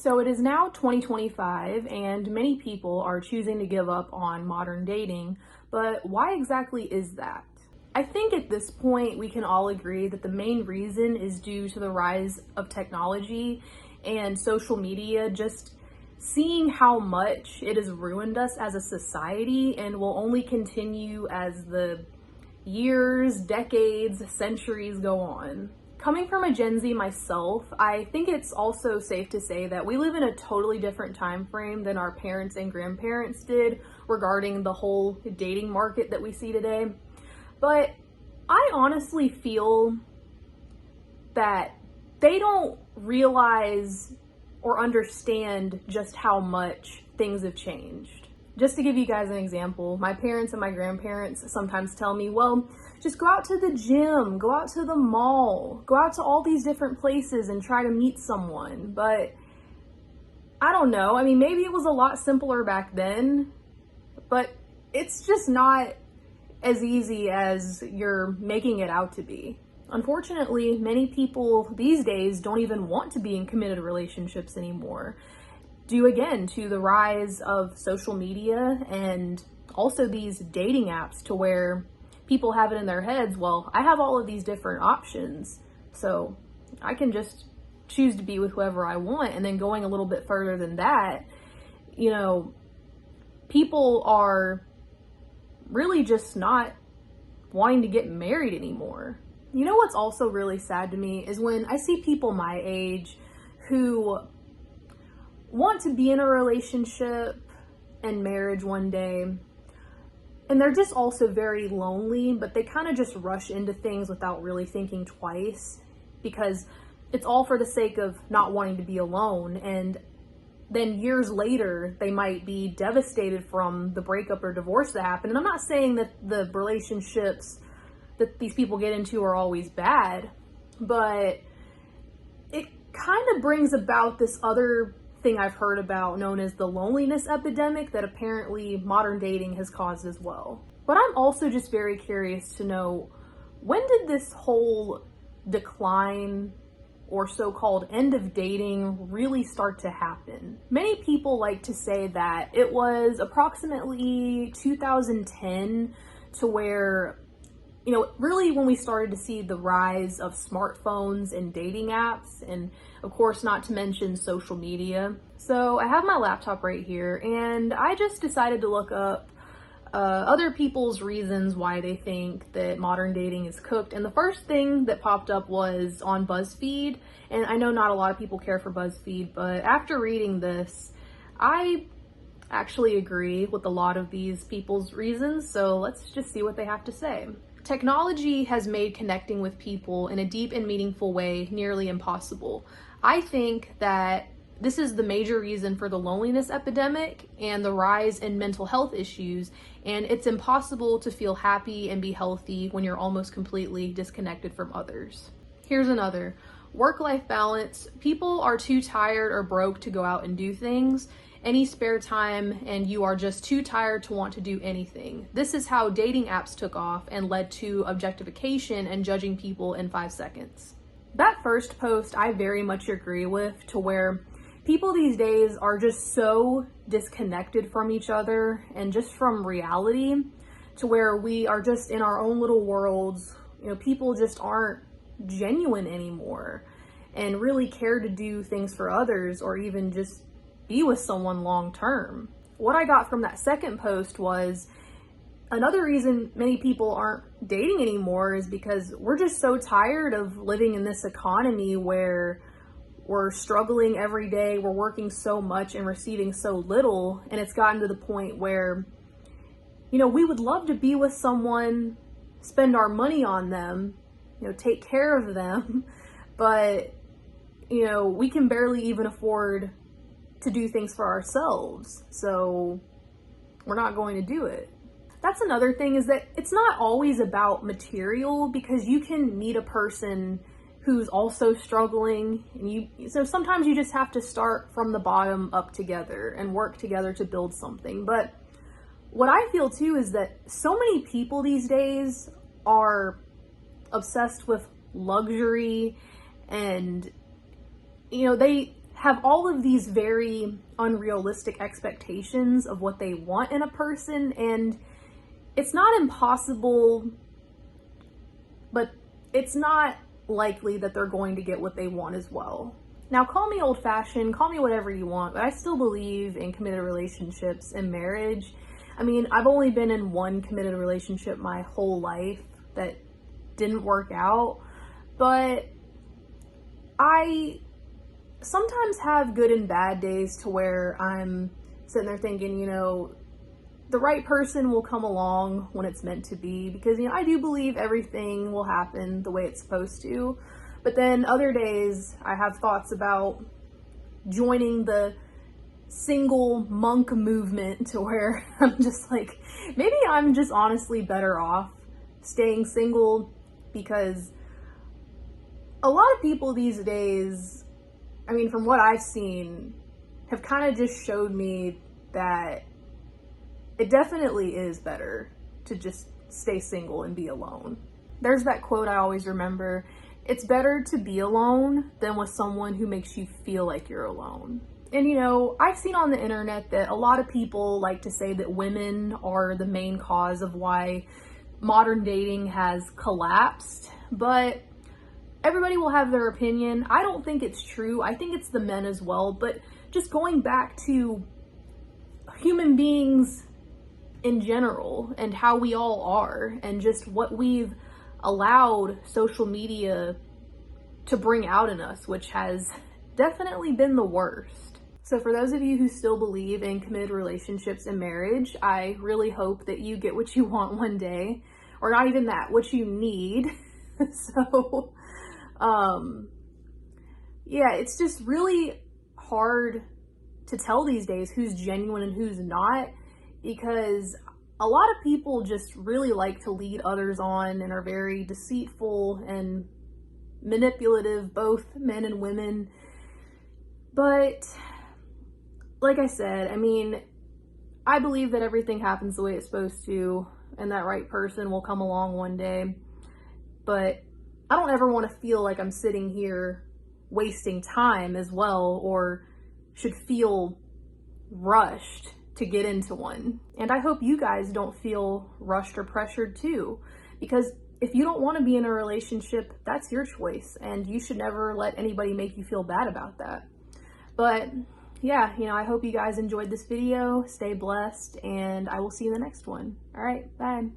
So it is now 2025 and many people are choosing to give up on modern dating, but why exactly is that? I think at this point we can all agree that the main reason is due to the rise of technology and social media, just seeing how much it has ruined us as a society and will only continue as the years, decades, centuries go on. Coming from a Gen Z myself, I think it's also safe to say that we live in a totally different time frame than our parents and grandparents did regarding the whole dating market that we see today. But I honestly feel that they don't realize or understand just how much things have changed. Just to give you guys an example, my parents and my grandparents sometimes tell me, well, just go out to the gym, go out to the mall, go out to all these different places and try to meet someone. But I don't know. I mean, maybe it was a lot simpler back then, but it's just not as easy as you're making it out to be. Unfortunately, many people these days don't even want to be in committed relationships anymore, due again to the rise of social media and also these dating apps to where people have it in their heads, well, I have all of these different options, so I can just choose to be with whoever I want. And then going a little bit further than that, people are really just not wanting to get married anymore. You know what's also really sad to me is when I see people my age who want to be in a relationship and marriage one day, and they're just also very lonely, but they kind of just rush into things without really thinking twice because it's all for the sake of not wanting to be alone. And then years later, they might be devastated from the breakup or divorce that happened. And I'm not saying that the relationships that these people get into are always bad, but it kind of brings about this other thing I've heard about known as the loneliness epidemic that apparently modern dating has caused as well. But I'm also just very curious to know, when did this whole decline or so-called end of dating really start to happen? Many people like to say that it was approximately 2010 to where, really when we started to see the rise of smartphones and dating apps, and of course not to mention social media. So I have my laptop right here and I just decided to look up other people's reasons why they think that modern dating is cooked. And the first thing that popped up was on BuzzFeed. And I know not a lot of people care for BuzzFeed, but after reading this, I actually agree with a lot of these people's reasons. So let's just see what they have to say. Technology has made connecting with people in a deep and meaningful way nearly impossible. I think that this is the major reason for the loneliness epidemic and the rise in mental health issues, and it's impossible to feel happy and be healthy when you're almost completely disconnected from others. Here's another. Work-life balance. People are too tired or broke to go out and do things. Any spare time and you are just too tired to want to do anything. This is how dating apps took off and led to objectification and judging people in 5 seconds. That first post I very much agree with, to where people these days are just so disconnected from each other and just from reality, to where we are just in our own little worlds. People just aren't genuine anymore and really care to do things for others or even just be with someone long term. What I got from that second post was another reason many people aren't dating anymore is because we're just so tired of living in this economy where we're struggling every day, we're working so much and receiving so little, and it's gotten to the point where, we would love to be with someone, spend our money on them, take care of them, but, we can barely even afford to do things for ourselves, so we're not going to do it. That's another thing, is that it's not always about material, because you can meet a person who's also struggling, and so sometimes you just have to start from the bottom up together and work together to build something. But what I feel too is that so many people these days are obsessed with luxury, and they have all of these very unrealistic expectations of what they want in a person, and it's not impossible, but it's not likely that they're going to get what they want as well. Now, call me old-fashioned, call me whatever you want, but I still believe in committed relationships and marriage. I mean, I've only been in one committed relationship my whole life that didn't work out, but I sometimes have good and bad days to where I'm sitting there thinking, you know, the right person will come along when it's meant to be, because, you know, I do believe everything will happen the way it's supposed to. But then other days I have thoughts about joining the single monk movement, to where I'm just like, maybe I'm just honestly better off staying single, because a lot of people these days, I mean, from what I've seen, have kind of just showed me that it definitely is better to just stay single and be alone. There's that quote I always remember: it's better to be alone than with someone who makes you feel like you're alone. And, you know, I've seen on the internet that a lot of people like to say that women are the main cause of why modern dating has collapsed, but everybody will have their opinion. I don't think it's true. I think it's the men as well. But just going back to human beings in general and how we all are, and just what we've allowed social media to bring out in us, which has definitely been the worst. So for those of you who still believe in committed relationships and marriage, I really hope that you get what you want one day, or not even that, what you need. So, yeah, it's just really hard to tell these days who's genuine and who's not, because a lot of people just really like to lead others on and are very deceitful and manipulative, both men and women. But like I said, I mean, I believe that everything happens the way it's supposed to, and that right person will come along one day. But I don't ever want to feel like I'm sitting here wasting time as well, or should feel rushed to get into one. And I hope you guys don't feel rushed or pressured too, because if you don't want to be in a relationship, that's your choice, and you should never let anybody make you feel bad about that. But yeah, you know, I hope you guys enjoyed this video. Stay blessed, and I will see you in the next one. All right, bye.